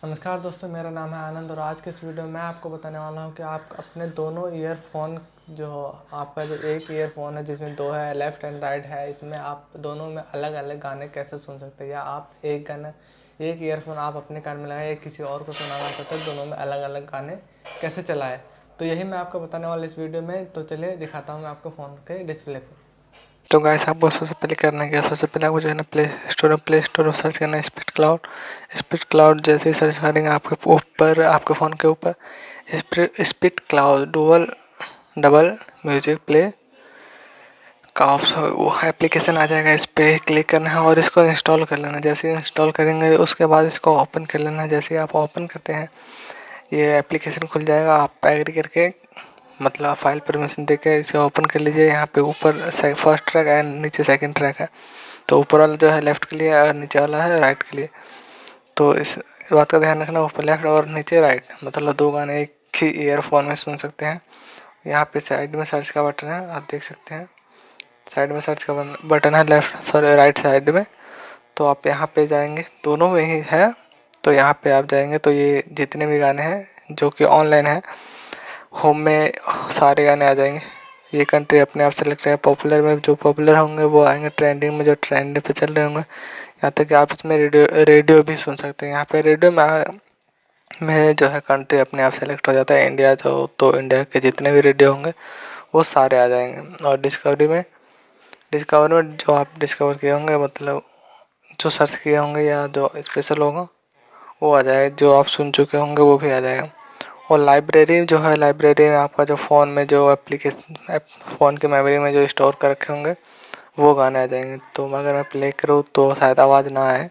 नमस्कार दोस्तों, मेरा नाम है आनंद और आज के इस वीडियो में मैं आपको बताने वाला हूं कि आप अपने दोनों ईयरफोन जो आपका जो एक ईयरफोन है जिसमें दो है, लेफ़्ट एंड राइट है, इसमें आप दोनों में अलग अलग गाने कैसे सुन सकते हैं। या आप एक गाना एक ईयरफोन आप अपने कान में लगाए किसी और को सुनाना चाहते हैं, दोनों में अलग अलग गाने कैसे चलाए, तो यही मैं आपको बताने वाला इस वीडियो में। तो चलिए दिखाता हूँ मैं आपको फ़ोन के डिस्प्ले पर। तो गाइस आपको सबसे पहले करना है क्या, सबसे पहले आपको जो है ना प्ले स्टोर में सर्च करना है स्पीड क्लाउड। जैसे ही सर्च करेंगे आपके ऊपर, आपके फ़ोन के ऊपर speed cloud double music play का ऑप्शन, वो एप्लीकेशन आ जाएगा। इस पर क्लिक करना है और इसको इंस्टॉल कर लेना है। जैसे ही इंस्टॉल करेंगे उसके बाद इसको ओपन कर लेना है। जैसे ही आप ओपन करते हैं ये एप्लीकेशन खुल जाएगा। आप एग्री करके मतलब फाइल परमिशन देके इसे ओपन कर लीजिए। यहाँ पे ऊपर फर्स्ट ट्रैक है, नीचे सेकंड ट्रैक है। तो ऊपर वाला जो है लेफ़्ट के लिए और नीचे वाला है राइट के लिए। तो इस बात का ध्यान रखना, ऊपर लेफ़्ट और नीचे राइट, मतलब दो गाने एक ही ईयरफोन में सुन सकते हैं। यहाँ पे साइड में सर्च का बटन है, आप देख सकते हैं। साइड में सर्च का बटन है राइट साइड में। तो आप यहाँ पे जाएंगे, दोनों में ही है। तो यहाँ पे आप जाएंगे तो ये जितने भी गाने हैं जो कि ऑनलाइन है, होम में सारे गाने आ जाएंगे। ये कंट्री अपने आप सेलेक्ट है। पॉपुलर में जो पॉपुलर होंगे वो आएंगे, ट्रेंडिंग में जो ट्रेंड पे चल रहे होंगे। यहाँ तक कि आप इसमें रेडियो भी सुन सकते हैं। यहाँ पे रेडियो में जो है कंट्री अपने आप सेलेक्ट हो जाता है, इंडिया जो, तो इंडिया के जितने भी रेडियो होंगे वो सारे आ जाएंगे। और डिस्कवरी में जो आप डिस्कवर किए होंगे, मतलब जो सर्च किए होंगे या जो स्पेशल होगा वो आ जाएगा। जो आप सुन चुके होंगे वो भी आ जाएगा। और लाइब्रेरी जो है, लाइब्रेरी में आपका जो फ़ोन में जो फ़ोन की मेमोरी में जो स्टोर कर रखे होंगे वो गाने आ जाएंगे। तो अगर मैं प्ले करूँ तो शायद आवाज़ ना आए।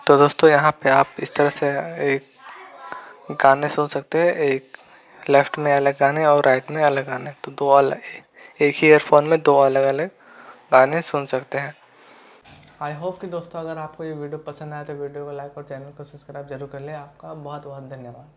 तो दोस्तों यहाँ पे आप इस तरह से एक गाने सुन सकते हैं, एक लेफ़्ट में अलग गाने और राइट में अलग गाने। तो दो अलग, एक ही ईयरफोन में दो अलग अलग गाने सुन सकते हैं। आई होप कि दोस्तों अगर आपको ये वीडियो पसंद आया तो वीडियो को लाइक और चैनल को सब्सक्राइब जरूर कर ले। आपका बहुत बहुत धन्यवाद।